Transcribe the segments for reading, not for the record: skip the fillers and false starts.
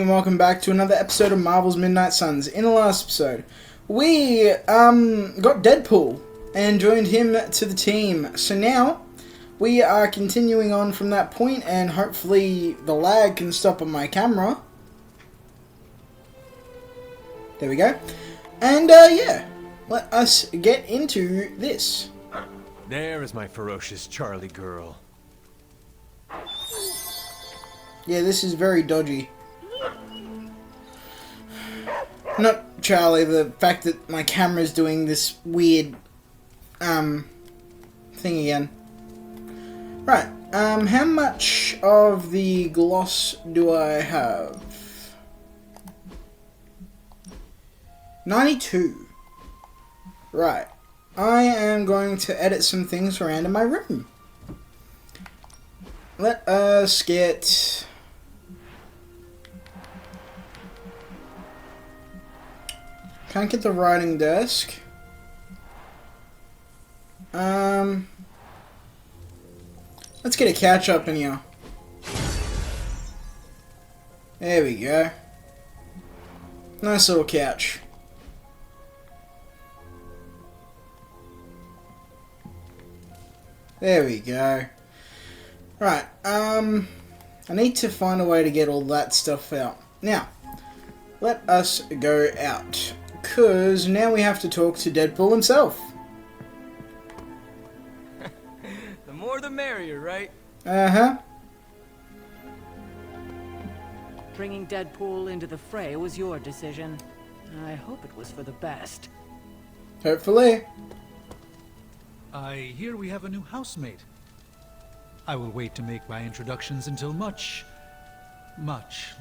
And welcome back to another episode of Marvel's Midnight Suns. In the last episode, we got Deadpool and joined him to the team. So now we are continuing on from that point, and hopefully the lag can stop on my camera. There we go. And yeah, let us get into this. There is my ferocious Charlie girl. Yeah, this is very dodgy. Not Charlie, the fact that my camera's doing this weird, thing again. Right, how much of the gloss do I have? 92. Right, I am going to edit some things around in my room. Let us get... Can't get the writing desk. Let's get a couch up in here. There we go. Nice little couch. There we go. Right, I need to find a way to get all that stuff out. Now, let us go out. Because now we have to talk to Deadpool himself. The more the merrier, right? Uh-huh. Bringing Deadpool into the fray was your decision. I hope it was for the best. Hopefully. I hear we have a new housemate. I will wait to make my introductions until much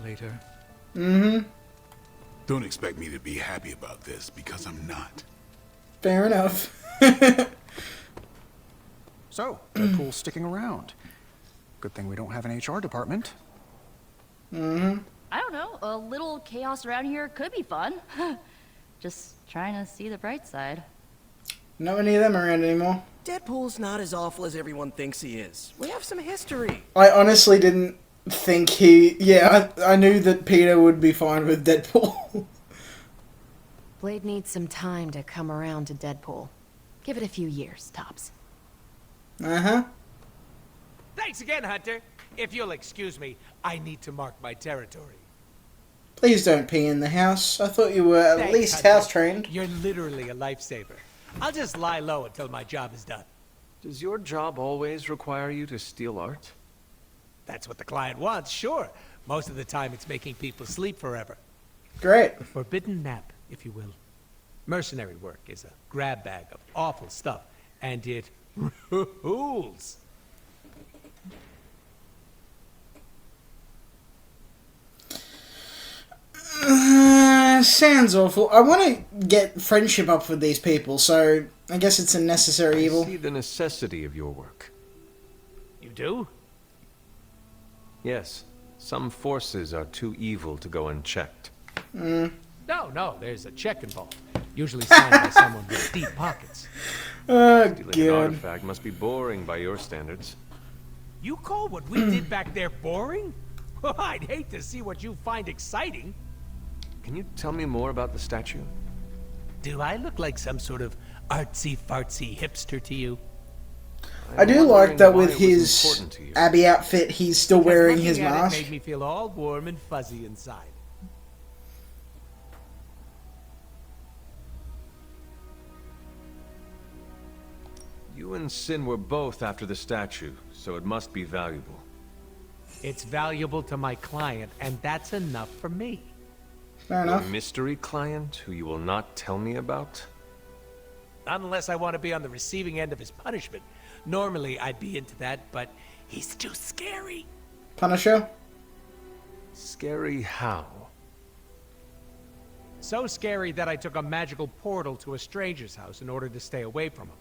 later. Mm-hmm. Don't expect me to be happy about this, because I'm not. Fair enough. So, Deadpool's sticking around. Good thing we don't have an HR department. Mm-hmm. I don't know, a little chaos around here could be fun. Just trying to see the bright side. Not many of them around anymore. Deadpool's not as awful as everyone thinks he is. We have some history. I honestly didn't think he... Yeah, I knew that Peter would be fine with Deadpool. Blade needs some time to come around to Deadpool. Give it a few years, tops. Uh-huh. Thanks again, Hunter. If you'll excuse me, I need to mark my territory. Please don't pee in the house. I thought you were at Thanks, least Hunter. house-trained. You're literally a lifesaver. I'll just lie low until my job is done. Does your job always require you to steal art? That's what the client wants, sure. Most of the time it's making people sleep forever. Great. A forbidden nap, if you will. Mercenary work is a grab bag of awful stuff, and it rules. Sounds awful. I want to get friendship up with these people, so I guess it's a necessary evil. I see the necessity of your work. You do? Yes, some forces are too evil to go unchecked. No, there's a check involved. Usually signed by someone with deep pockets. Oh, Stealing an God. artifact must be boring by your standards. You call what we did back there boring? I'd hate to see what you find exciting. Can you tell me more about the statue? Do I look like some sort of artsy-fartsy hipster to you? I do I'm like wondering that why with it was his important to you. Abby outfit, he's still wearing his Looking at it mask. made me feel all warm and fuzzy inside. You and Sin were both after the statue, so it must be valuable. It's valuable to my client, and that's enough for me. Fair Your enough. mystery client who you will not tell me about? Unless I want to be on the receiving end of his punishment. Normally, I'd be into that, but he's too scary. Punisher? Scary how? So scary that I took a magical portal to a stranger's house in order to stay away from him.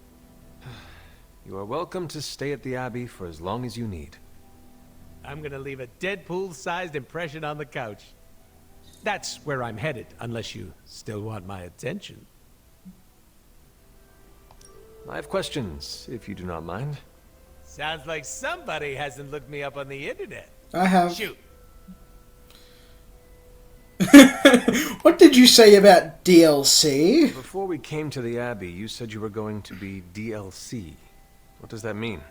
You are welcome to stay at the Abbey for as long as you need. I'm gonna leave a Deadpool-sized impression on the couch. That's where I'm headed, unless you still want my attention. I have questions, if you do not mind. Sounds like somebody hasn't looked me up on the internet. I have. Shoot. What did you say about DLC? Before we came to the Abbey, you said you were going to be DLC. What does that mean?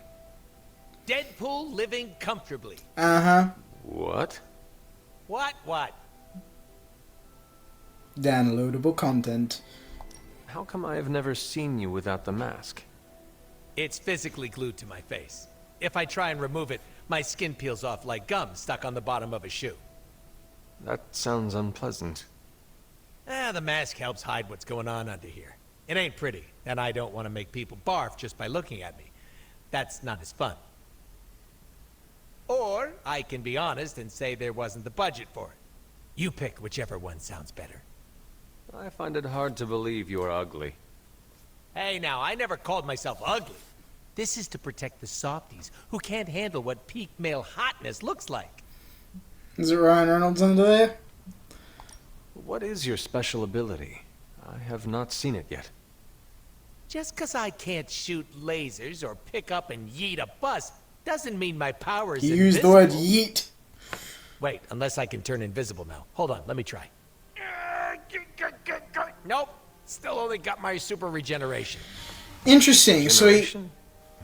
Deadpool living comfortably. Uh-huh. What? What? Downloadable content. How come I have never seen you without the mask? It's physically glued to my face. If I try and remove it, my skin peels off like gum stuck on the bottom of a shoe. That sounds unpleasant. The mask helps hide what's going on under here. It ain't pretty, and I don't want to make people barf just by looking at me. That's not as fun. Or I can be honest and say there wasn't the budget for it. You pick whichever one sounds better. I find it hard to believe you are ugly. Hey now, I never called myself ugly. This is to protect the softies who can't handle what peak male hotness looks like. Is it Ryan Reynolds under there? What is your special ability? I have not seen it yet. Just 'cause I can't shoot lasers or pick up and yeet a bus doesn't mean my power is You invisible. used the word yeet. Wait, unless I can turn invisible now. Hold on, let me try. Nope, still only got my super regeneration. Interesting. So he... Generation?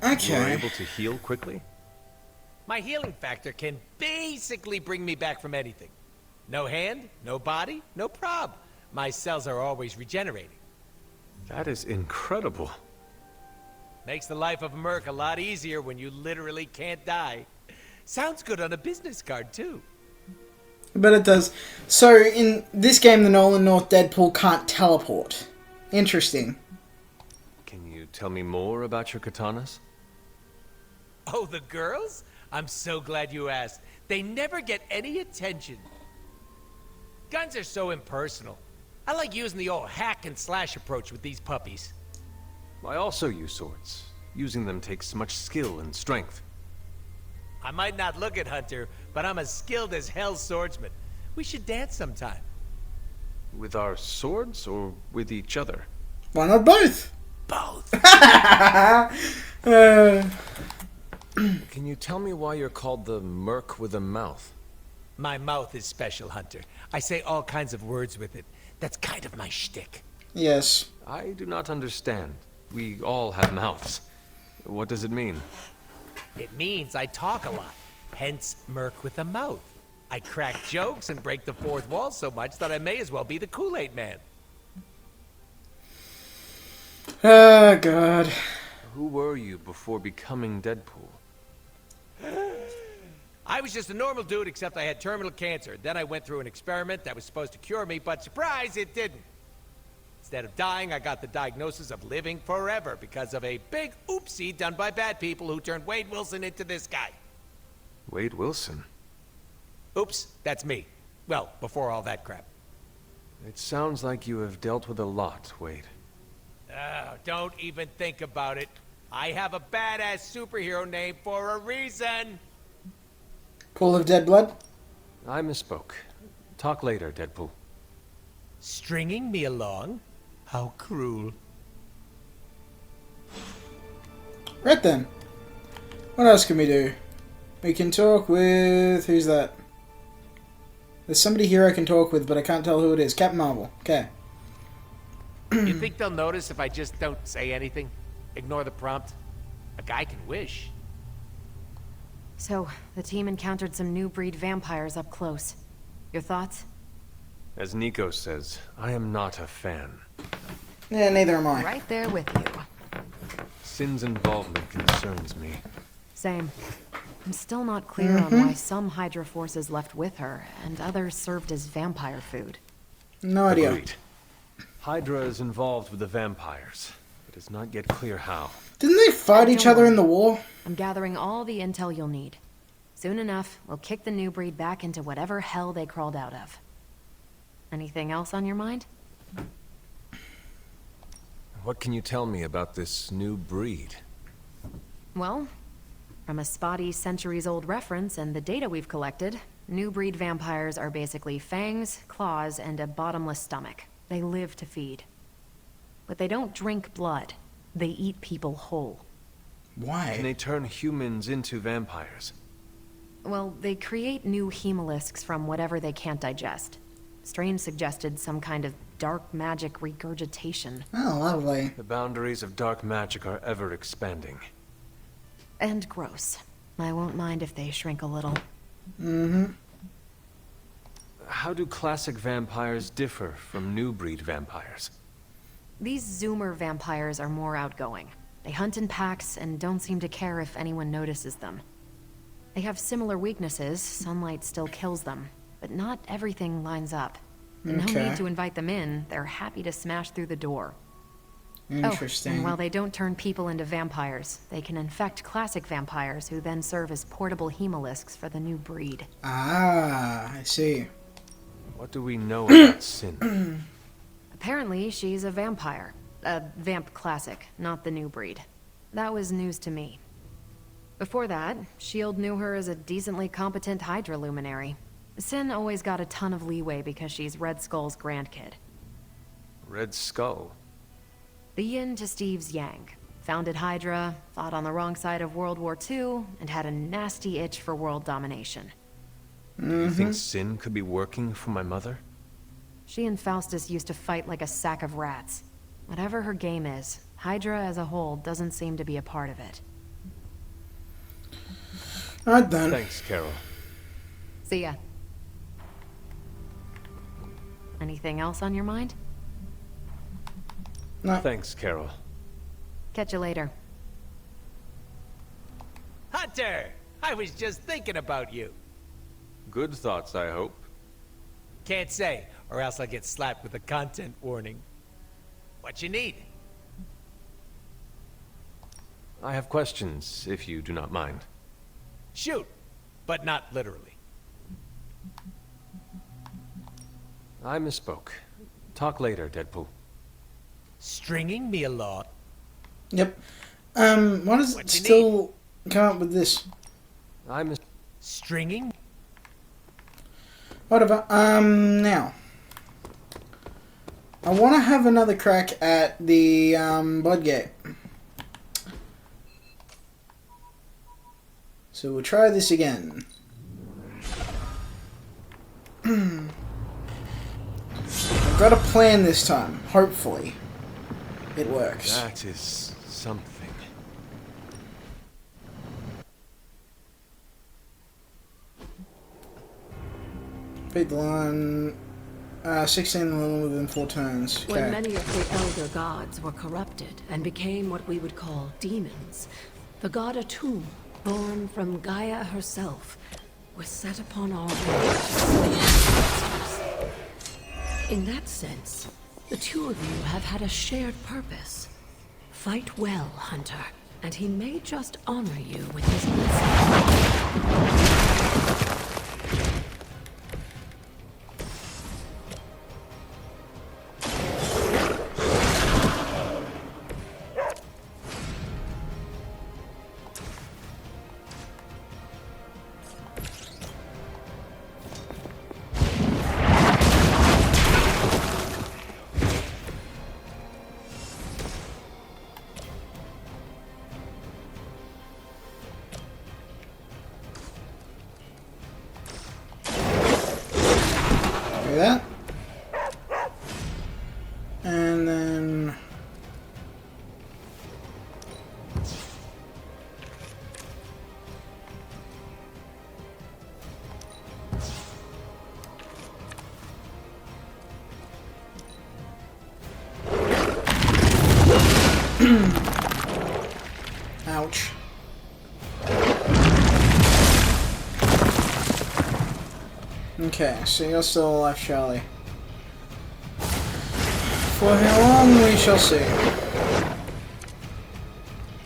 You are Okay. able to heal quickly? My healing factor can basically bring me back from anything. No hand, no body, no prob. My cells are always regenerating. That is incredible. Makes the life of a merc a lot easier when you literally can't die. Sounds good on a business card, too. But it does. So, in this game, the Nolan North Deadpool can't teleport. Interesting. Can you tell me more about your katanas? Oh, the girls? I'm so glad you asked. They never get any attention. Guns are so impersonal. I like using the old hack and slash approach with these puppies. I also use swords. Using them takes much skill and strength. I might not look it, Hunter, but I'm as skilled as hell's swordsman. We should dance sometime. With our swords or with each other? Why not both? Both. Can you tell me why you're called the Merc with a Mouth? My mouth is special, Hunter. I say all kinds of words with it. That's kind of my shtick. Yes. I do not understand. We all have mouths. What does it mean? It means I talk a lot, hence Merc with a mouth. I crack jokes and break the fourth wall so much that I may as well be the Kool-Aid Man. Oh, God. Who were you before becoming Deadpool? I was just a normal dude, except I had terminal cancer. Then I went through an experiment that was supposed to cure me, but surprise, it didn't. Instead of dying, I got the diagnosis of living forever because of a big oopsie done by bad people who turned Wade Wilson into this guy. Wade Wilson? Oops, that's me. Well, before all that crap. It sounds like you have dealt with a lot, Wade. Oh, don't even think about it. I have a badass superhero name for a reason. Pool of Dead Blood? I misspoke. Talk later, Deadpool. Stringing me along? How cruel. Right then. What else can we do? We can talk with... Who's that? There's somebody here I can talk with, but I can't tell who it is. Captain Marvel. Okay. You think they'll notice if I just don't say anything? Ignore the prompt? A guy can wish. So, the team encountered some new breed vampires up close. Your thoughts? As Nico says, I am not a fan. Yeah, neither am I. Right there with you. Sin's involvement concerns me. Same. I'm still not clear on why some Hydra forces left with her, and others served as vampire food. No idea. Agreed. Hydra is involved with the vampires. It is not yet clear how. Didn't they fight each other in the war? I'm gathering all the intel you'll need. Soon enough, we'll kick the new breed back into whatever hell they crawled out of. Anything else on your mind? What can you tell me about this new breed? Well, from a spotty centuries-old reference and the data we've collected, new breed vampires are basically fangs, claws, and a bottomless stomach. They live to feed. But they don't drink blood. They eat people whole. Why? Can they turn humans into vampires? Well, they create new hemolisks from whatever they can't digest. Strain suggested some kind of dark magic regurgitation. Oh, lovely. The boundaries of dark magic are ever expanding. And gross. I won't mind if they shrink a little. Mm-hmm. How do classic vampires differ from new breed vampires? These Zoomer vampires are more outgoing. They hunt in packs and don't seem to care if anyone notices them. They have similar weaknesses. Sunlight still kills them, but not everything lines up. No Okay. need to invite them in. They're happy to smash through the door. Interesting. Oh, and while they don't turn people into vampires, they can infect classic vampires who then serve as portable hemolisks for the new breed. Ah, I see. What do we know about Sin? Apparently, she's a vampire. A vamp classic, not the new breed. That was news to me. Before that, S.H.I.E.L.D. knew her as a decently competent Hydra luminary. Sin always got a ton of leeway because she's Red Skull's grandkid. Red Skull? The yin to Steve's yang. Founded Hydra, fought on the wrong side of World War II, and had a nasty itch for world domination. You think Sin could be working for my mother? She and Faustus used to fight like a sack of rats. Whatever her game is, Hydra as a whole doesn't seem to be a part of it. Alright then. Thanks, Carol. See ya. Anything else on your mind? No. Thanks, Carol. Catch you later. Hunter! I was just thinking about you. Good thoughts, I hope. Can't say, or else I'll get slapped with a content warning. What you need? I have questions, if you do not mind. Shoot, but not literally. I misspoke. Talk later, Deadpool. Stringing me along? Yep. Why does it What you still come up with this? I miss... Stringing? Whatever. Now. I want to have another crack at the, Bloodgate. So we'll try this again. I've got a plan this time. Hopefully. It works. That is something. Beat the line. 16 level within 4 turns. When Okay. many of the elder gods were corrupted and became what we would call demons, the god Atum, born from Gaia herself, was set upon our world to slay ancestors. In that sense, the two of you have had a shared purpose. Fight well, Hunter, and he may just honor you with his blessing. That. And then... Ouch. Okay, so you're still alive, Charlie. For how long, we shall see.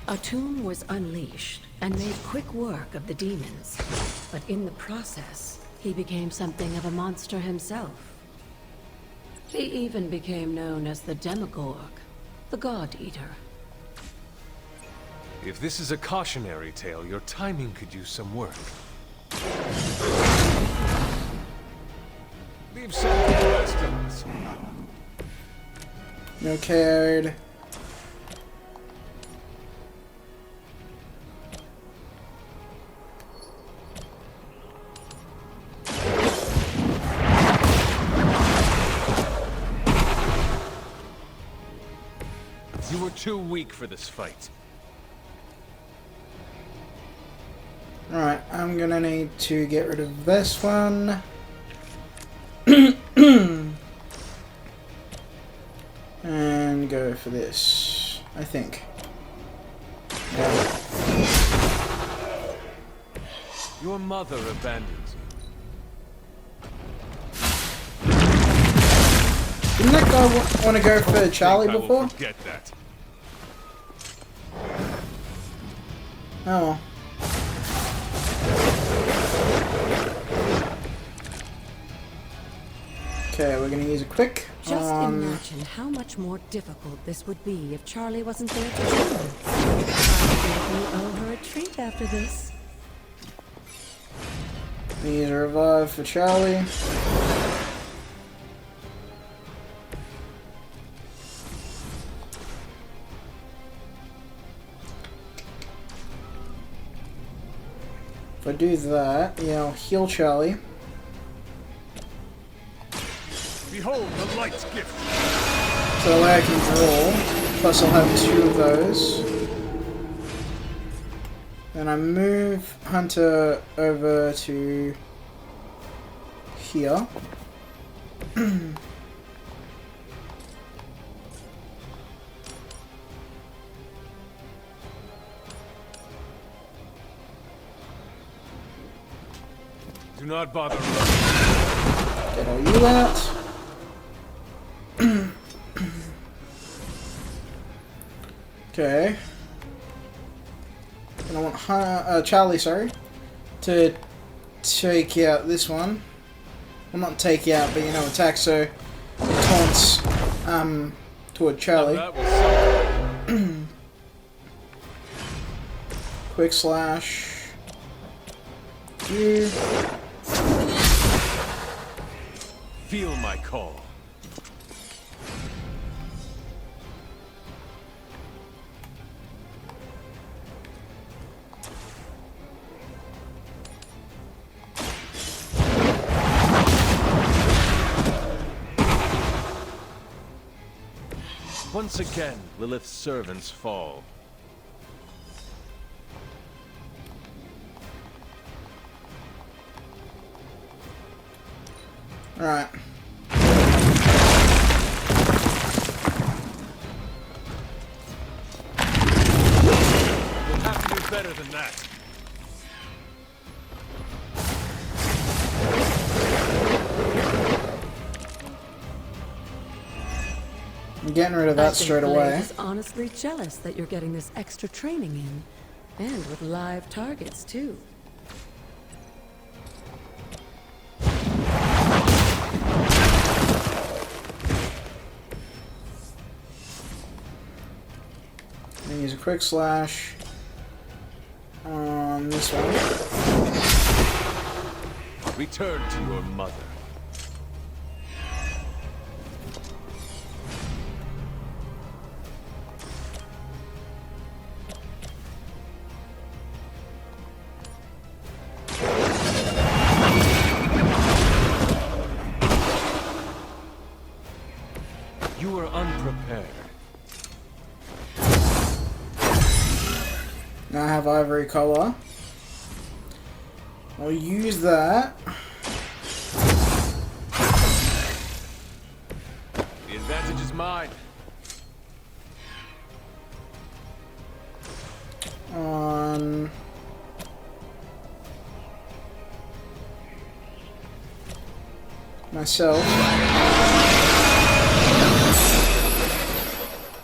Atum was unleashed and made quick work of the demons, but in the process, he became something of a monster himself. He even became known as the Demogorg, the God Eater. If this is a cautionary tale, your timing could use some work. Leave some to the rest of us. No cared. too weak for this fight. Alright, I'm gonna need to get rid of this one. And go for this, I think. Yeah. Your mother abandons you. Didn't that guy want to go for Charlie I before? will forget that. Oh well. Okay, we're gonna use a quick. Just imagine how much more difficult this would be if Charlie wasn't there to join us. I think we owe her a treat after this. Use a revive for Charlie. If I do that, yeah, I'll heal Charlie. Behold the light's gift. So that way I can draw. Plus I'll have 2 of those. Then I move Hunter over to here. Do not bother. Get all you out. Okay. And I want Charlie, sorry, to take out this one. Well, not take out, but you know, attack. So it taunts toward Charlie. Quick slash. You. Feel my call. Once again, Lilith's servants fall. Alright. We'll have to do better than that. I'm getting rid of that straight away. I was honestly jealous that you're getting this extra training in. And with live targets, too. And use a quick slash on this one. Return to your mother. You were unprepared. Now I have ivory color. I'll use that. The advantage is mine. On myself.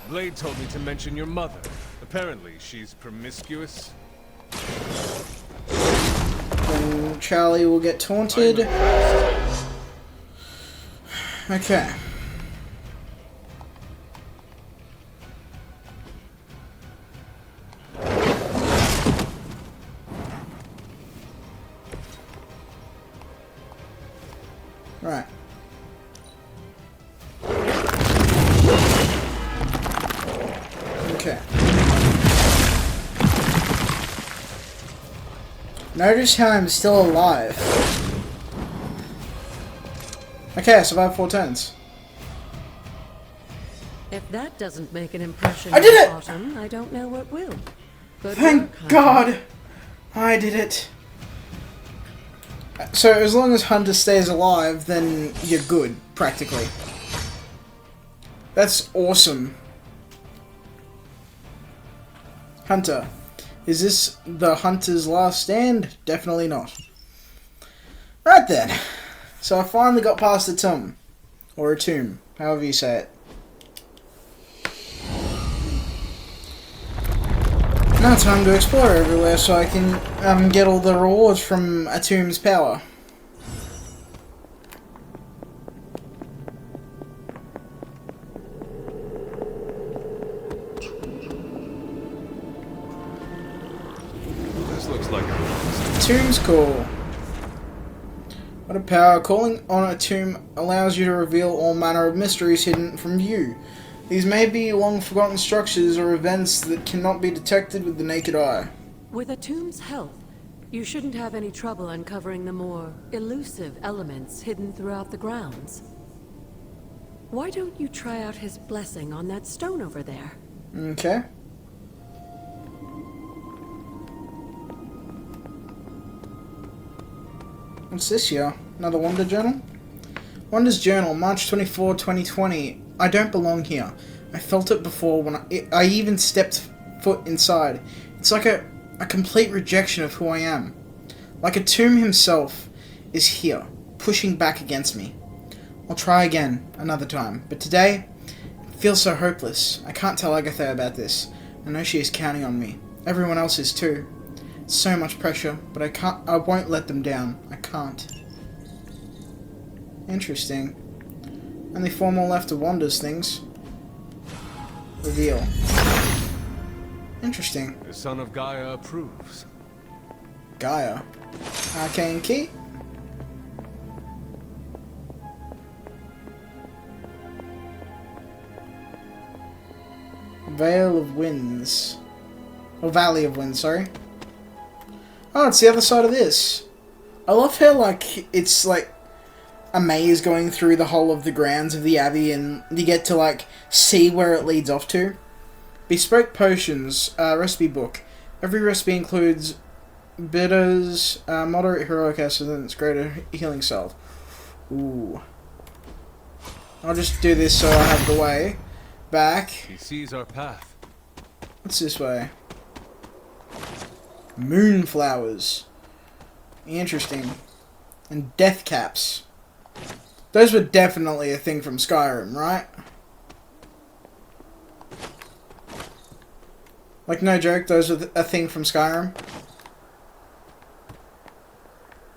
Blade told me to mention your mother. Apparently, she's promiscuous. Then Charlie will get taunted. Okay. Right. Okay. Notice how I'm still alive. Okay, I survived 4 turns. If that doesn't make an impression, I did it! Autumn, I don't know what will. Good Thank work, Hunter. God! I did it. So as long as Hunter stays alive, then you're good, practically. That's awesome. Hunter. Is this the Hunter's last stand? Definitely not. Right then. So I finally got past the tomb. Or a tomb, however you say it. Now time to explore everywhere so I can get all the rewards from a tomb's power. This looks like a Tomb's Call. What a power. Calling on a tomb allows you to reveal all manner of mysteries hidden from view. These may be long-forgotten structures or events that cannot be detected with the naked eye. With a tomb's help, you shouldn't have any trouble uncovering the more elusive elements hidden throughout the grounds. Why don't you try out his blessing on that stone over there? Okay. What's this here? Another Wonder Journal? Wonder's Journal, March 24, 2020. I don't belong here. I felt it before when I even stepped foot inside. It's like a complete rejection of who I am. Like a tomb himself is here, pushing back against me. I'll try again, another time. But today, it feels so hopeless. I can't tell Agatha about this. I know she is counting on me. Everyone else is too. It's so much pressure, but I won't let them down. I can't. Interesting. Only 4 more left of Wanda's things. Reveal. Interesting. The son of Gaia approves. Gaia. Arcane Key. Vale of Winds. Or Valley of Winds, sorry. Oh, it's the other side of this. I love how, like, it's like a maze going through the whole of the grounds of the Abbey, and you get to, like, see where it leads off to. Bespoke Potions, recipe book. Every recipe includes bitters, moderate heroic acid, and its greater healing salve. Ooh. I'll just do this so I have the way back. He sees our path. What's this way? Moonflowers. Interesting. And death caps. Those were definitely a thing from Skyrim, right? Like, no joke, those were a thing from Skyrim.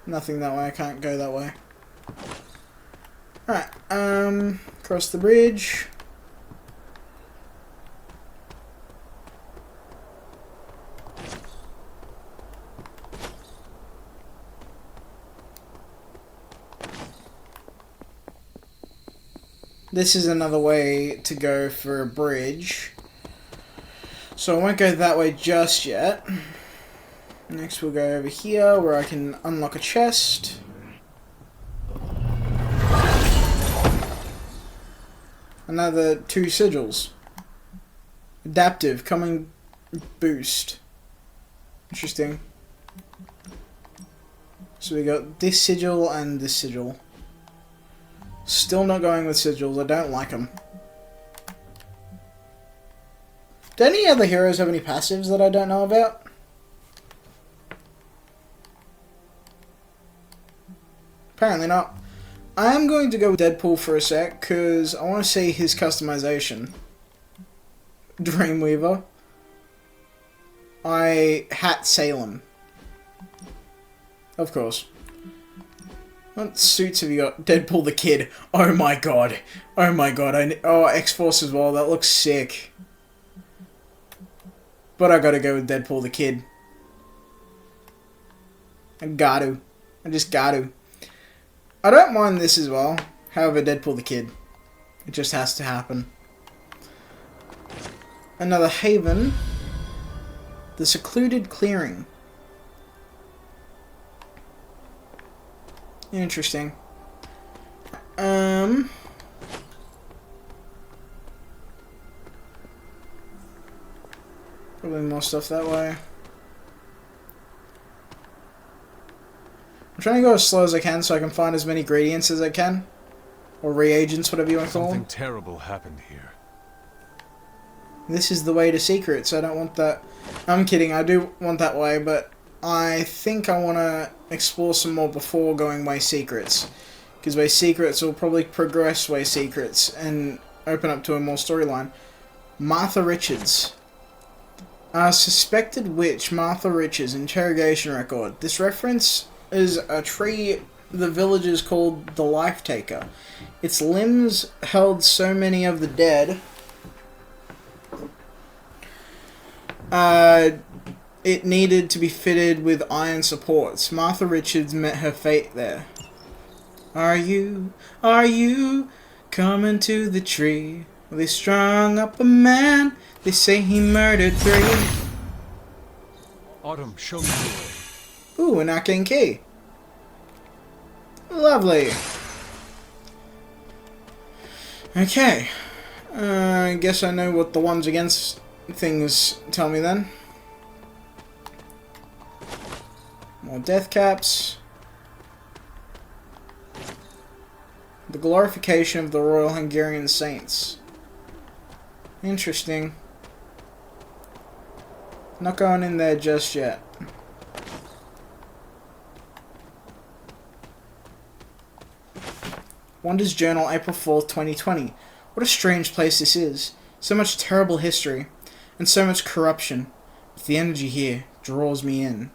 Nothing that way, I can't go that way. Alright, cross the bridge. This is another way to go for a bridge. So I won't go that way just yet. Next we'll go over here where I can unlock a chest. Another 2 sigils. Adaptive, coming boost. Interesting. So we got this sigil and this sigil. Still not going with sigils, I don't like them. Do any other heroes have any passives that I don't know about? Apparently not. I am going to go with Deadpool for a sec, because I want to see his customization. Dreamweaver. I hat Salem. Of course. What suits have you got? Deadpool the Kid. Oh my god. Oh my god. Oh, X-Force as well. That looks sick. But I gotta go with Deadpool the Kid. I just got to. I don't mind this as well. However, Deadpool the Kid. It just has to happen. Another haven. The Secluded Clearing. Interesting. Probably more stuff that way. I'm trying to go as slow as I can so I can find as many ingredients as I can. Or reagents, whatever you want to call them. Something terrible happened here. This is the way to secrets. I don't want that. I'm kidding. I do want that way, but I think I want to explore some more before going way secrets. Because way secrets will probably progress way secrets and open up to a more storyline. Martha Richards. Suspected witch Martha Richards interrogation record. This reference is a tree the villagers called the Life Taker. Its limbs held so many of the dead. It needed to be fitted with iron supports. Martha Richards met her fate there. Are you coming to the tree? They strung up a man. They say he murdered 3. Autumn, show me the way. Ooh, an arcane key. Lovely. Okay. I guess I know what the ones against things tell me then. More death caps. The glorification of the Royal Hungarian Saints. Interesting. Not going in there just yet. Wonders Journal, April 4th, 2020. What a strange place this is. So much terrible history, and so much corruption. But the energy here draws me in.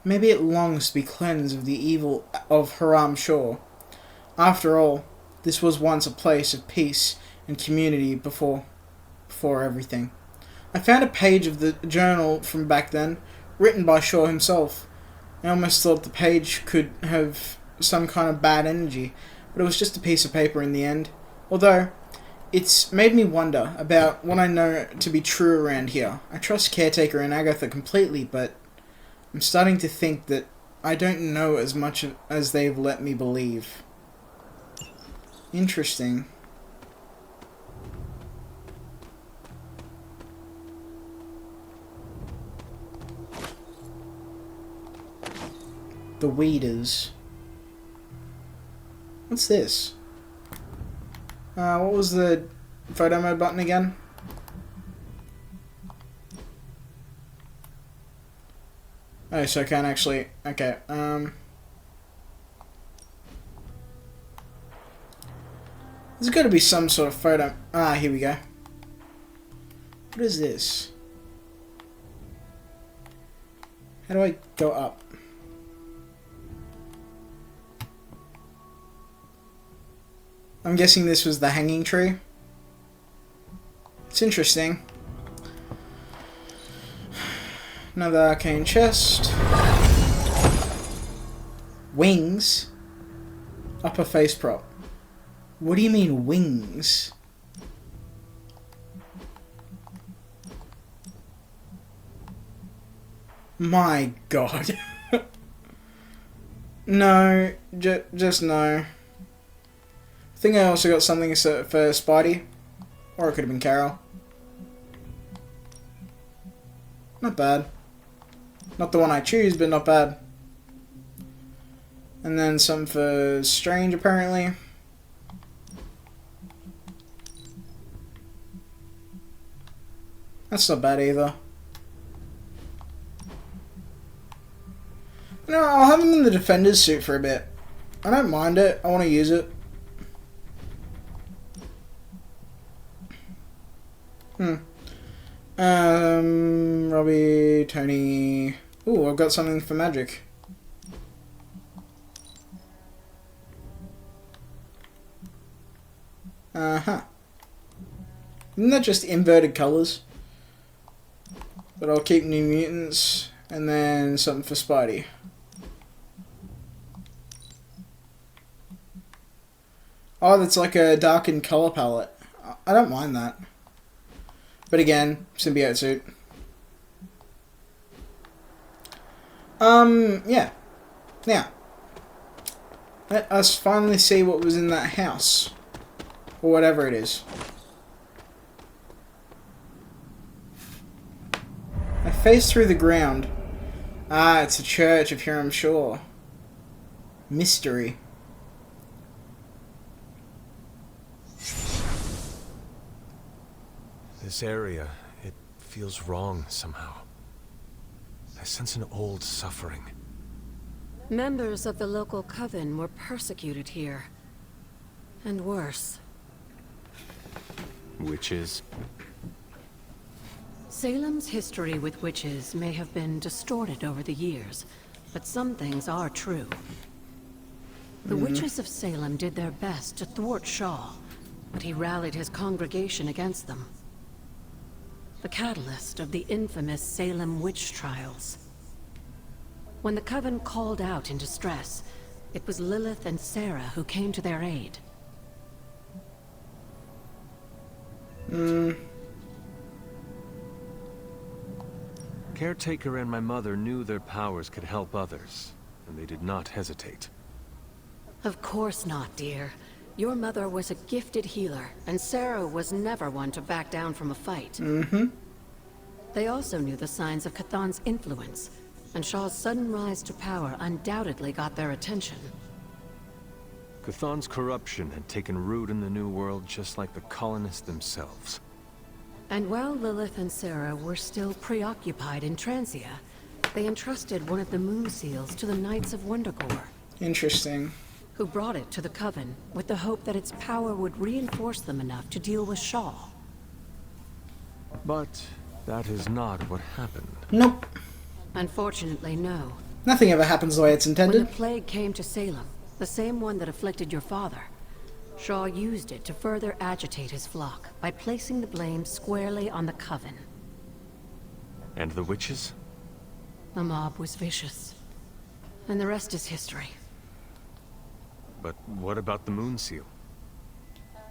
Maybe it longs to be cleansed of the evil of Haram Shore. After all, this was once a place of peace and community before everything. I found a page of the journal from back then, written by Shaw himself. I almost thought the page could have some kind of bad energy, but it was just a piece of paper in the end. Although, it's made me wonder about what I know to be true around here. I trust Caretaker and Agatha completely, but I'm starting to think that I don't know as much as they've let me believe. Interesting. The Weeders. What's this? What was the photo mode button again? Oh, so I can't actually... Okay, there's got to be some sort of photo... Ah, here we go. What is this? How do I go up? I'm guessing this was the hanging tree. It's interesting. Another arcane chest. Wings. Upper face prop. What do you mean wings? My god. No, just no. I think I also got something for Spidey. Or it could have been Carol. Not bad. Not the one I choose, but not bad. And then some for Strange, apparently. That's not bad either. No, I'll have him in the Defender's suit for a bit. I don't mind it. I want to use it. Robbie, Tony... Ooh, I've got something for magic. Uh-huh. Isn't that just inverted colours? But I'll keep New Mutants, and then something for Spidey. Oh, that's like a darkened colour palette. I don't mind that. But again, symbiote suit. Yeah. Now, let us finally see what was in that house. Or whatever it is. Face through the ground. Ah, it's a church of Hiram Shaw. Mystery. This area, it feels wrong somehow. I sense an old suffering. Members of the local coven were persecuted here. And worse. Witches? Salem's history with witches may have been distorted over the years, but some things are true. The witches of Salem did their best to thwart Shaw, but he rallied his congregation against them. The catalyst of the infamous Salem witch trials. When the Coven called out in distress, it was Lilith and Sarah who came to their aid. Caretaker and my mother knew their powers could help others, and they did not hesitate. Of course not, dear. Your mother was a gifted healer, and Sarah was never one to back down from a fight. They also knew the signs of Chthon's influence, and Shaw's sudden rise to power undoubtedly got their attention. Chthon's corruption had taken root in the New World just like the colonists themselves. And while Lilith and Sarah were still preoccupied in Transia, they entrusted one of the Moon Seals to the Knights of Wundagore. Interesting. Who brought it to the Coven with the hope that its power would reinforce them enough to deal with Shaw. But that is not what happened. Nope. Unfortunately, no. Nothing ever happens the way it's When intended. the plague came to Salem, the same one that afflicted your father, Shaw used it to further agitate his flock by placing the blame squarely on the Coven. And the witches? The mob was vicious. And the rest is history. But what about the Moon Seal?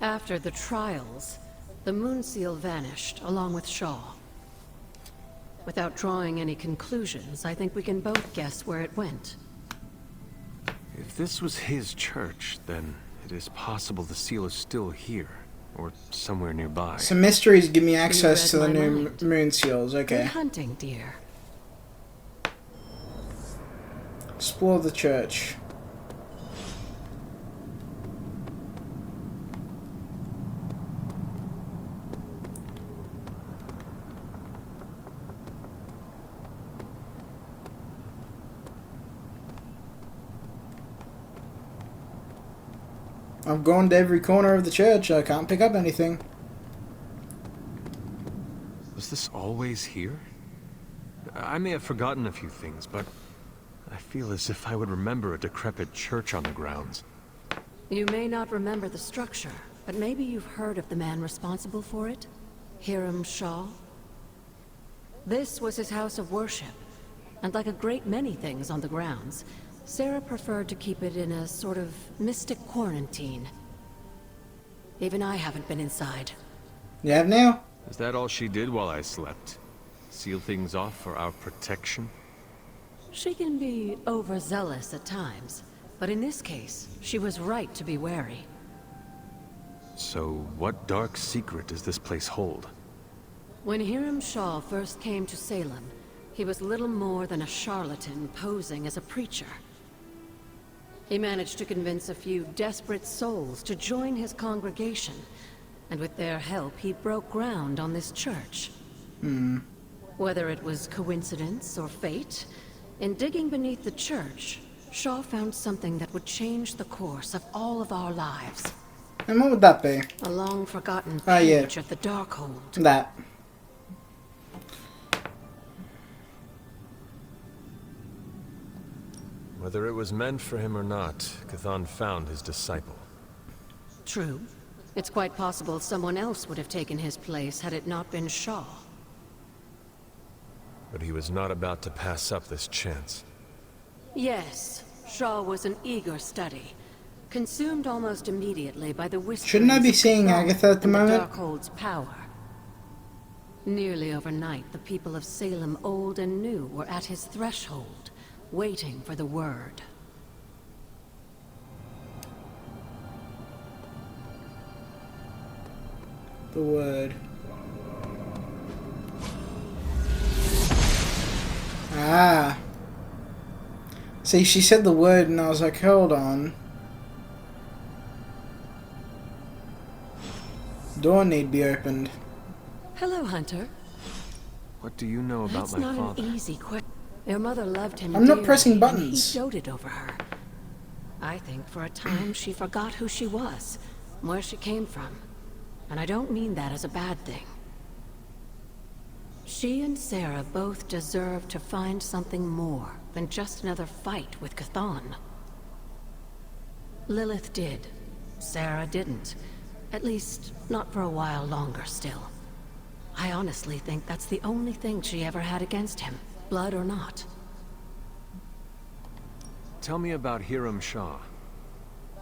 After the trials, the Moon Seal vanished along with Shaw. Without drawing any conclusions, I think we can both guess where it went. If this was his church, then it is possible the seal is still here, or somewhere nearby. Some mysteries give me access to the read my new mind. Moon Seals. Good Okay. hunting, dear. Explore the church. I've gone to every corner of the church. I can't pick up anything. Was this always here? I may have forgotten a few things, but I feel as if I would remember a decrepit church on the grounds. You may not remember the structure, but maybe you've heard of the man responsible for it? Hiram Shaw? This was his house of worship, and like a great many things on the grounds, Sarah preferred to keep it in a sort of mystic quarantine. Even I haven't been inside. You have now? Is that all she did while I slept? Seal things off for our protection? She can be overzealous at times, but in this case, she was right to be wary. So, what dark secret does this place hold? When Hiram Shaw first came to Salem, he was little more than a charlatan posing as a preacher. He managed to convince a few desperate souls to join his congregation, and with their help, he broke ground on this church. Whether it was coincidence or fate, in digging beneath the church, Shaw found something that would change the course of all of our lives. And what would that be? A long-forgotten Ah, yeah. page of the Darkhold. That. Whether it was meant for him or not, Chthon found his disciple. True. It's quite possible someone else would have taken his place had it not been Shaw. But he was not about to pass up this chance. Yes, Shaw was an eager study, consumed almost immediately by the whisperings Shouldn't I be of seeing Chthon Agatha at the and moment? Darkhold's power. Nearly overnight, the people of Salem, old and new, were at his threshold, waiting for the word. The word. Ah. See, she said the word and I was like, hold on. Door need be opened. Hello, Hunter. What do you know about That's my not father? an easy question. Your mother loved him I'm not dearly, pressing and buttons. he doted over her. I think for a time she forgot who she was, where she came from. And I don't mean that as a bad thing. She and Sarah both deserve to find something more than just another fight with Chthon. Lilith did. Sarah didn't. At least, not for a while longer still. I honestly think that's the only thing she ever had against him, blood or not. Tell me about Hiram Shaw.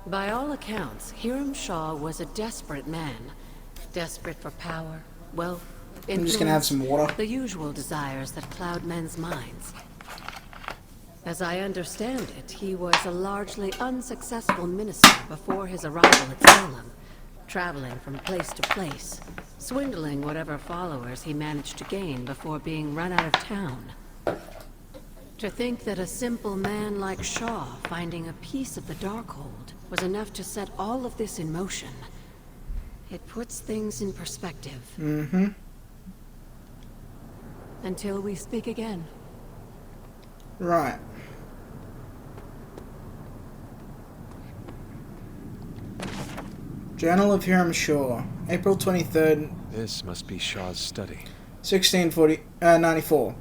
By all accounts, Hiram Shaw was a desperate man. Desperate for power, wealth, influence, I'm just gonna have some water. the usual desires that cloud men's minds. As I understand it, he was a largely unsuccessful minister before his arrival at Salem, traveling from place to place, swindling whatever followers he managed to gain before being run out of town. To think that a simple man like Shaw finding a piece of the Darkhold was enough to set all of this in motion, it puts things in perspective. Mm-hmm. Until we speak again. Right. Journal of Hiram Shaw, April 23rd, This must be Shaw's study. 1694.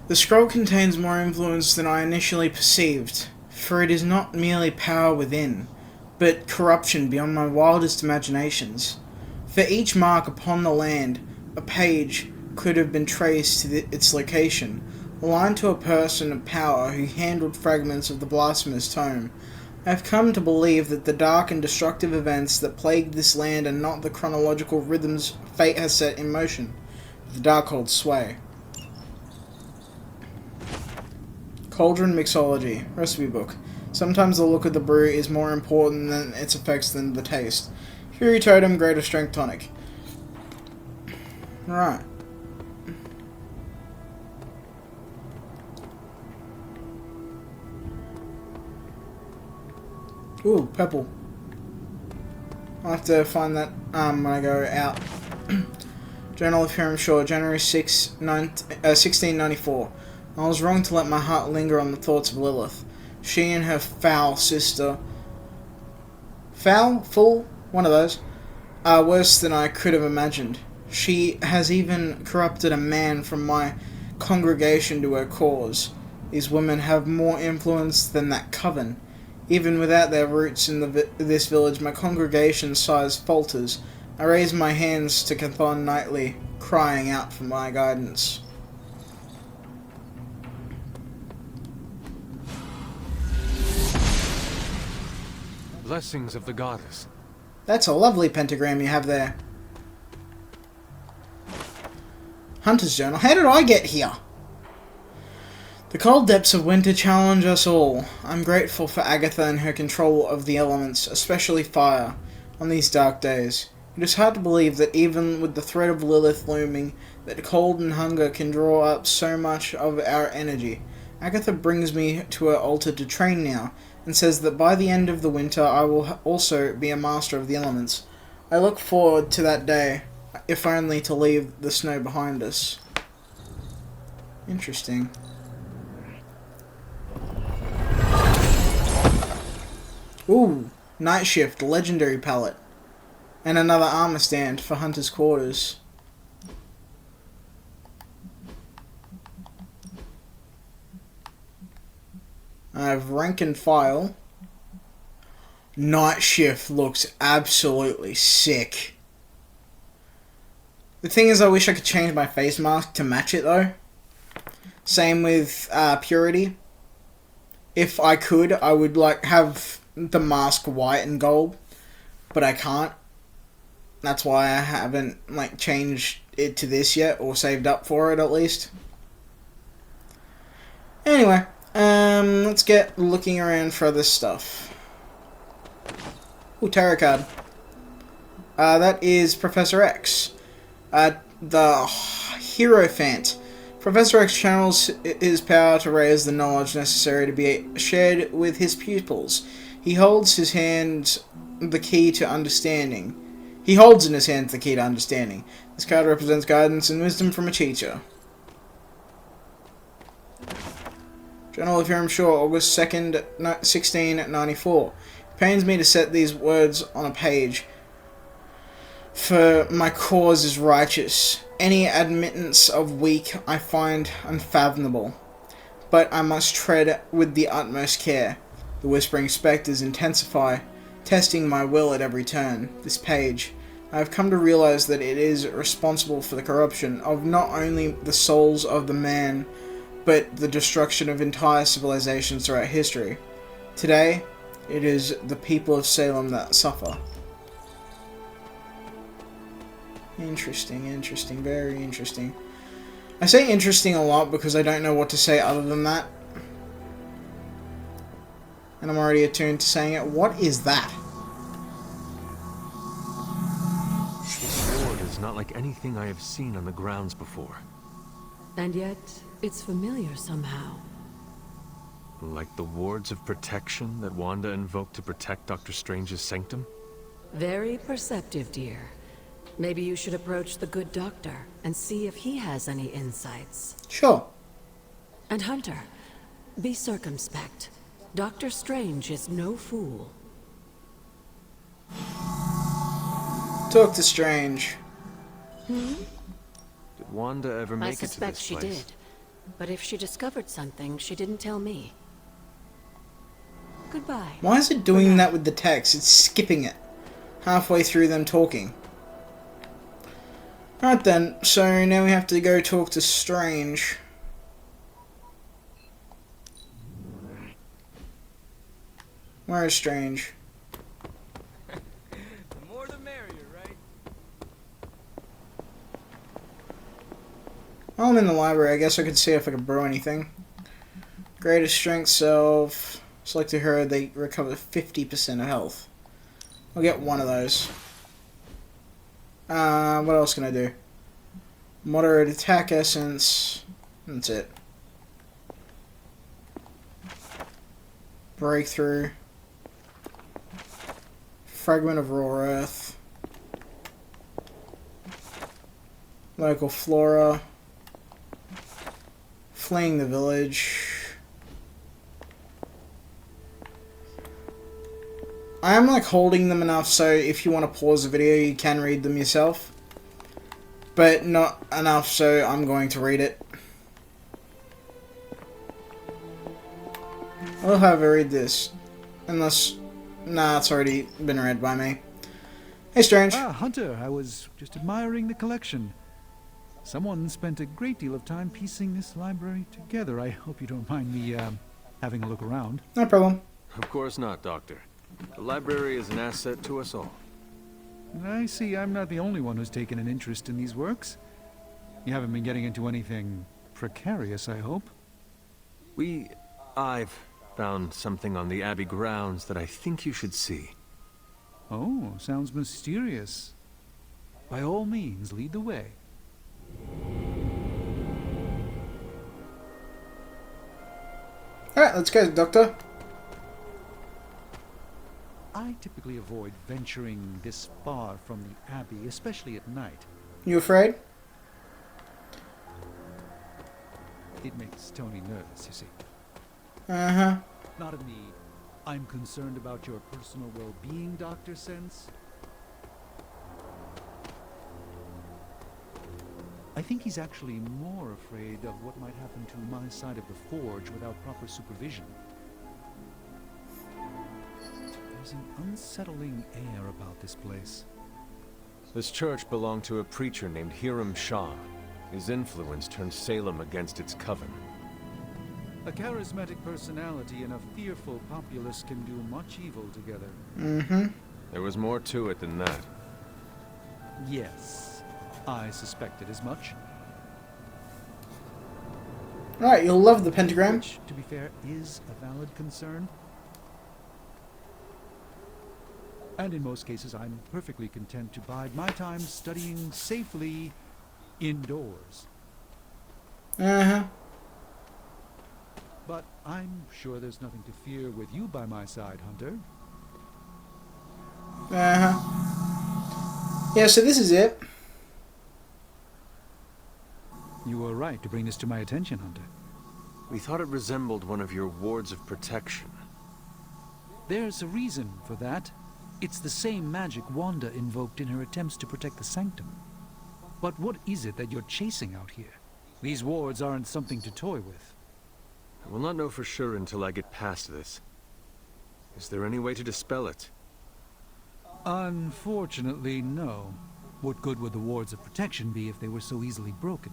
The scroll contains more influence than I initially perceived, for it is not merely power within, but corruption beyond my wildest imaginations. For each mark upon the land, a page could have been traced to its location, aligned to a person of power who handled fragments of the blasphemous tome. I have come to believe that the dark and destructive events that plagued this land are not the chronological rhythms fate has set in motion, but the Darkhold's sway. Cauldron Mixology, recipe book. Sometimes the look of the brew is more important than its effects than the taste. Fury Totem, Greater Strength Tonic. Right. Ooh, purple. I'll have to find that when I go out. Journal of Hiram Shaw, January 6, 1694. I was wrong to let my heart linger on the thoughts of Lilith. She and her foul sister... Foul? Full? One of those. Are worse than I could have imagined. She has even corrupted a man from my congregation to her cause. These women have more influence than that coven. Even without their roots in this village, my congregation's size falters. I raise my hands to Chthon nightly, crying out for my guidance. Blessings of the goddess. That's a lovely pentagram you have there. Hunter's Journal. How did I get here? The cold depths of winter challenge us all. I'm grateful for Agatha and her control of the elements, especially fire, on these dark days. It is hard to believe that even with the threat of Lilith looming, that cold and hunger can draw up so much of our energy. Agatha brings me to her altar to train now, and says that by the end of the winter I will also be a master of the elements. I look forward to that day, if only to leave the snow behind us. Interesting. Ooh, Night Shift, legendary palette. And another armor stand for Hunter's quarters. I have rank and file. Night Shift looks absolutely sick. The thing is, I wish I could change my face mask to match it though. Same with Purity. If I could, I would like have the mask white and gold, but I can't. That's why I haven't like changed it to this yet, or saved up for it at least. Anyway, let's get looking around for other stuff. Ooh, tarot card. That is Professor X. The Hierophant. Professor X channels his power to raise the knowledge necessary to be shared with his pupils. He holds in his hand the key to understanding. This card represents guidance and wisdom from a teacher. Journal of Hiram Shaw, August 2nd, 1694. It pains me to set these words on a page, for my cause is righteous. Any admittance of weak I find unfathomable, but I must tread with the utmost care. The whispering spectres intensify, testing my will at every turn. This page, I have come to realize that it is responsible for the corruption of not only the souls of the man, but the destruction of entire civilizations throughout history. Today, it is the people of Salem that suffer. Interesting, very interesting. I say interesting a lot because I don't know what to say other than that. And I'm already attuned to saying it. What is that? This ward is not like anything I have seen on the grounds before. And yet, it's familiar somehow. Like the wards of protection that Wanda invoked to protect Dr. Strange's sanctum? Very perceptive, dear. Maybe you should approach the good doctor and see if he has any insights. Sure. And Hunter, be circumspect. Dr. Strange is no fool. Talk to Strange. Did Wanda ever I make it to suspect this she place? did. But if she discovered something, she didn't tell me. Goodbye. Why is it doing that with the text? It's skipping it halfway through them talking. Alright then, so now we have to go talk to Strange. Where is Strange? The more the merrier, right? While I'm in the library, I guess I could see if I could brew anything. Greatest strength self. Select a hero, they recover 50% of health. I'll get one of those. What else can I do? Moderate attack essence. That's it. Breakthrough. Fragment of raw earth. Local flora. Fleeing the village. I am like holding them enough so if you want to pause the video you can read them yourself. But not enough so I'm going to read it. I'll have a read this. Unless... Nah, it's already been read by me. Hey, Strange. Ah, Hunter, I was just admiring the collection. Someone spent a great deal of time piecing this library together. I hope you don't mind me, having a look around. No problem. Of course not, Doctor. The library is an asset to us all. I see I'm not the only one who's taken an interest in these works. You haven't been getting into anything precarious, I hope? I've found something on the Abbey grounds that I think you should see. Oh, sounds mysterious. By all means, lead the way. Alright, let's go, Doctor. I typically avoid venturing this far from the Abbey, especially at night. You afraid? It makes Tony nervous, you see. Uh-huh. Not in the I'm concerned about your personal well-being, Doctor sense. I think he's actually more afraid of what might happen to my side of the forge without proper supervision. There's an unsettling air about this place. This church belonged to a preacher named Hiram Shaw. His influence turned Salem against its coven. A charismatic personality and a fearful populace can do much evil together. Mm-hmm. There was more to it than that. Yes, I suspected as much. Alright, you'll love the pentagram. Which, to be fair, is a valid concern. And in most cases, I'm perfectly content to bide my time studying safely indoors. Uh-huh. But I'm sure there's nothing to fear with you by my side, Hunter. Uh-huh. Yeah, so this is it. You were right to bring this to my attention, Hunter. We thought it resembled one of your wards of protection. There's a reason for that. It's the same magic Wanda invoked in her attempts to protect the Sanctum. But what is it that you're chasing out here? These wards aren't something to toy with. I will not know for sure until I get past this. Is there any way to dispel it? Unfortunately, no. What good would the wards of protection be if they were so easily broken?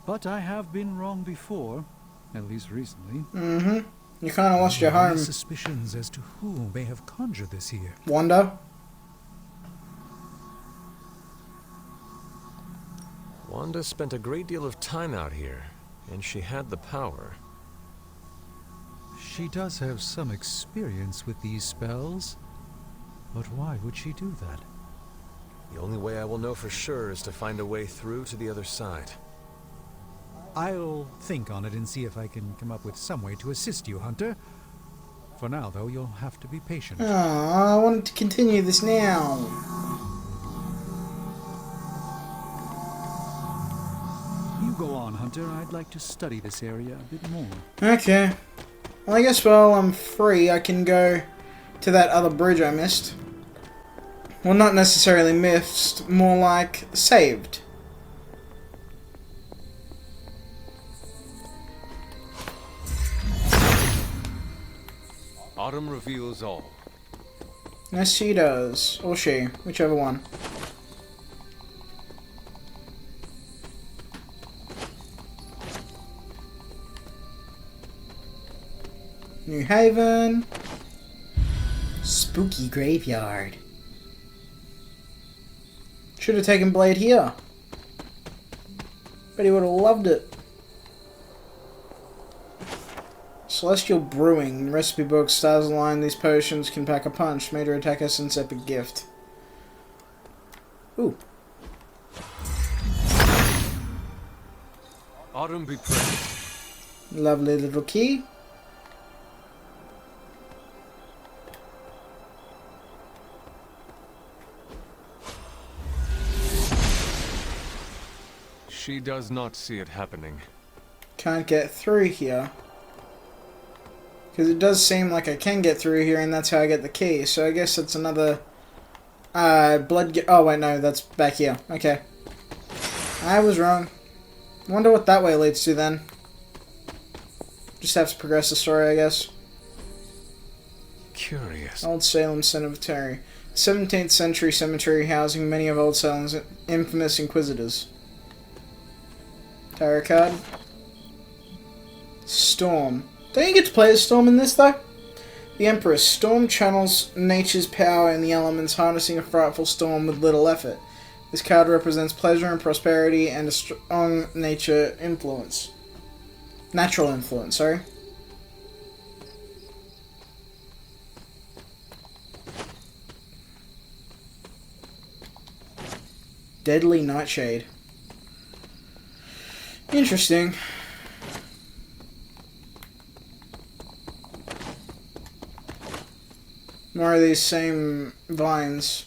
But I have been wrong before, at least recently. Mm-hmm. You kind of lost your home. Suspicions as to who may have conjured this here. Wanda? Wanda spent a great deal of time out here, and she had the power. She does have some experience with these spells, but why would she do that? The only way I will know for sure is to find a way through to the other side. I'll think on it and see if I can come up with some way to assist you, Hunter. For now, though, you'll have to be patient. Oh, I wanted to continue this now. You go on, Hunter. I'd like to study this area a bit more. Okay. Well, I guess while I'm free, I can go to that other bridge I missed. Well, not necessarily missed, more like saved. Autumn reveals all. Yes, she does. Or she. Whichever one. New Haven. Spooky graveyard. Should have taken Blade here. Bet he would have loved it. Celestial Brewing. Recipe book. Stars align. These potions can pack a punch. Major attack essence. Epic gift. Ooh. Autumn be praised. Lovely little key. She does not see it happening. Can't get through here. Because it does seem like I can get through here, and that's how I get the key. So I guess that's another... oh, wait, no, that's back here. Okay. I was wrong. Wonder what that way leads to, then. Just have to progress the story, I guess. Curious. Old Salem Cemetery. 17th century cemetery housing many of Old Salem's infamous inquisitors. Tarot card. Storm. Don't you get to play as Storm in this, though? The Empress. Storm channels nature's power in the elements, harnessing a frightful storm with little effort. This card represents pleasure and prosperity and a strong nature influence. Natural influence, sorry. Deadly Nightshade. Interesting. More of these same vines.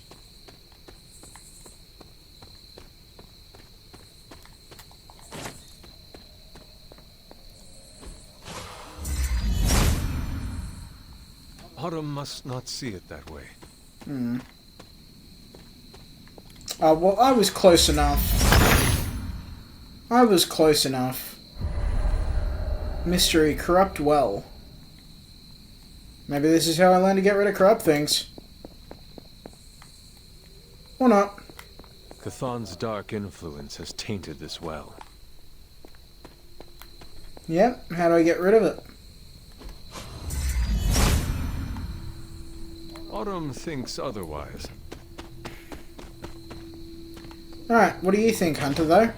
Autumn must not see it that way. Hmm. Well, I was close enough. I was close enough. Mystery, corrupt well. Maybe this is how I learn to get rid of corrupt things. Or not. Chthon's dark influence has tainted this well. Yep, how do I get rid of it? Autumn thinks otherwise. Alright, what do you think, Hunter, though?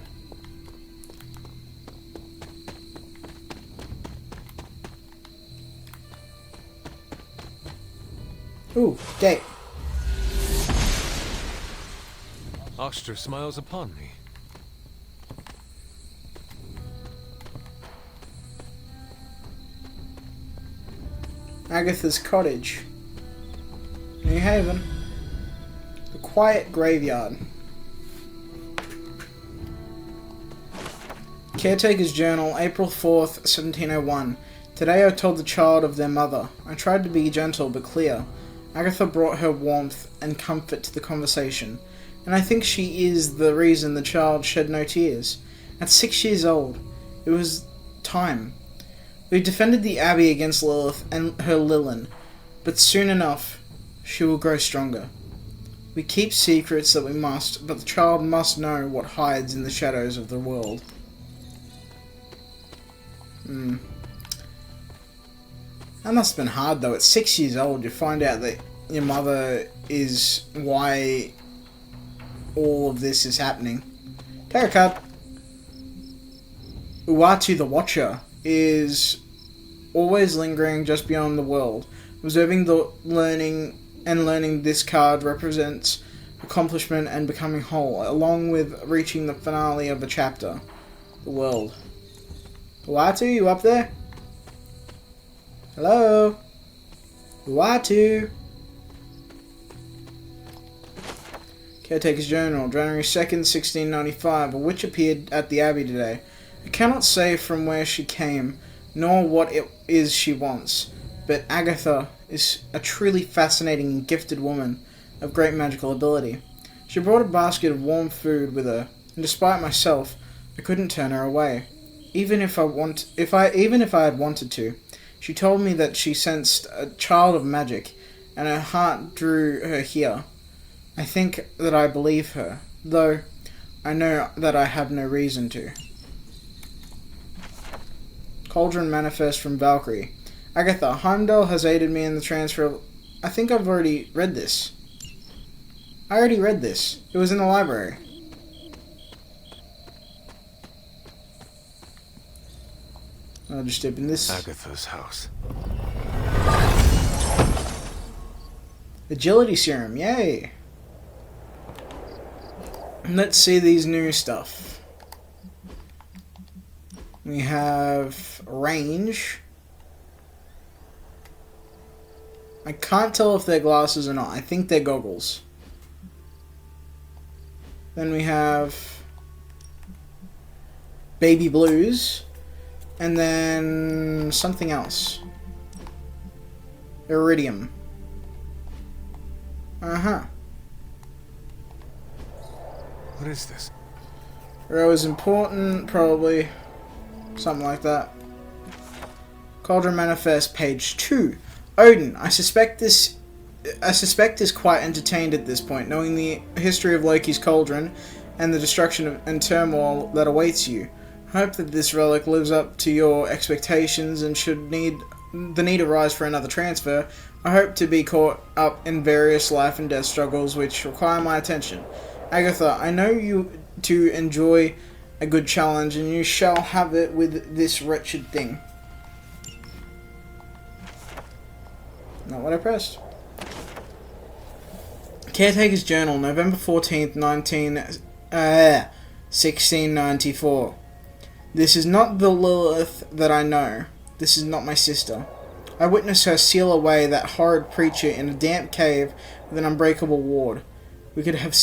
Ooh, gate. Oster smiles upon me. Agatha's cottage. New Haven. The quiet graveyard. Caretaker's journal, April 4th, 1701. Today I told the child of their mother. I tried to be gentle but clear. Agatha brought her warmth and comfort to the conversation, and I think she is the reason the child shed no tears. At 6 years old, it was time. We defended the Abbey against Lilith and her Lilin, but soon enough, she will grow stronger. We keep secrets that we must, but the child must know what hides in the shadows of the world. That must have been hard though. At 6 years old, you find out that your mother is why all of this is happening. Tarot card. Uatu the Watcher is always lingering just beyond the world. Observing the learning this card represents accomplishment and becoming whole, along with reaching the finale of a chapter. The world. Uatu, you up there? Hello? Uatu? Caretaker's Journal, January 2nd, 1695. A witch appeared at the Abbey today. I cannot say from where she came, nor what it is she wants, but Agatha is a truly fascinating and gifted woman of great magical ability. She brought a basket of warm food with her, and despite myself, I couldn't turn her away. Even if I had wanted to. She told me that she sensed a child of magic, and her heart drew her here. I think that I believe her, though I know that I have no reason to. Cauldron Manifest from Valkyrie. Agatha, Heimdall has aided me in the transfer of... I think I've already read this. I already read this. It was in the library. I'll just open this. Agatha's house. Agility Serum, yay! Let's see these new stuff. We have range. I can't tell if they're glasses or not. I think they're goggles. Then we have baby blues. And then something else. Iridium. Uh-huh. What is this? Row is important, probably. Something like that. Cauldron Manifest, page 2. Odin. I suspect is quite entertained at this point, knowing the history of Loki's cauldron and the destruction and turmoil that awaits you. I hope that this relic lives up to your expectations, and should the need arise for another transfer, I hope to be caught up in various life and death struggles which require my attention. Agatha, I know you to enjoy a good challenge, and you shall have it with this wretched thing. Not what I pressed. Caretaker's Journal, November 14th, 1694. This is not the Lilith that I know. This is not my sister. I witnessed her seal away that horrid preacher in a damp cave with an unbreakable ward. We could have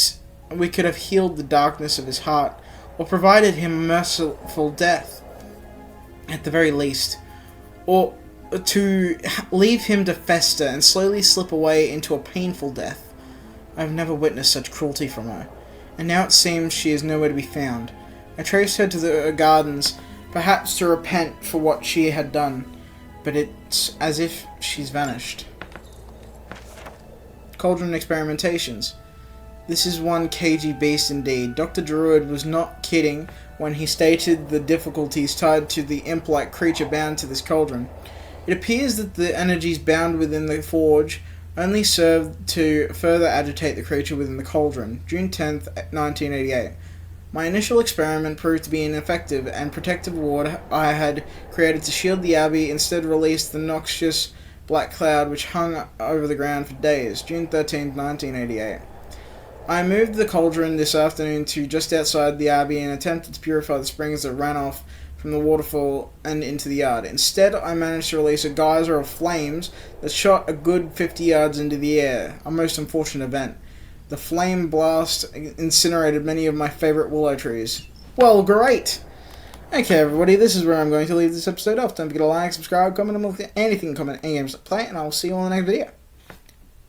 healed the darkness of his heart, or provided him a merciful death, at the very least, or to leave him to fester and slowly slip away into a painful death. I have never witnessed such cruelty from her, and now it seems she is nowhere to be found. I traced her to the gardens, perhaps to repent for what she had done, but it's as if she's vanished. Cauldron Experimentations. This is one cagey beast indeed. Dr. Druid was not kidding when he stated the difficulties tied to the imp-like creature bound to this cauldron. It appears that the energies bound within the forge only served to further agitate the creature within the cauldron. June 10th, 1988. My initial experiment proved to be ineffective, and protective ward I had created to shield the Abbey instead released the noxious black cloud which hung over the ground for days. June 13th, 1988. I moved the cauldron this afternoon to just outside the Abbey and attempted to purify the springs that ran off from the waterfall and into the yard. Instead, I managed to release a geyser of flames that shot a good 50 yards into the air, a most unfortunate event. The flame blast incinerated many of my favourite willow trees. Well, great! Okay, everybody, this is where I'm going to leave this episode off. Don't forget to like, subscribe, comment, and anything, comment, any games to play, and I'll see you on the next video.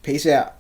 Peace out.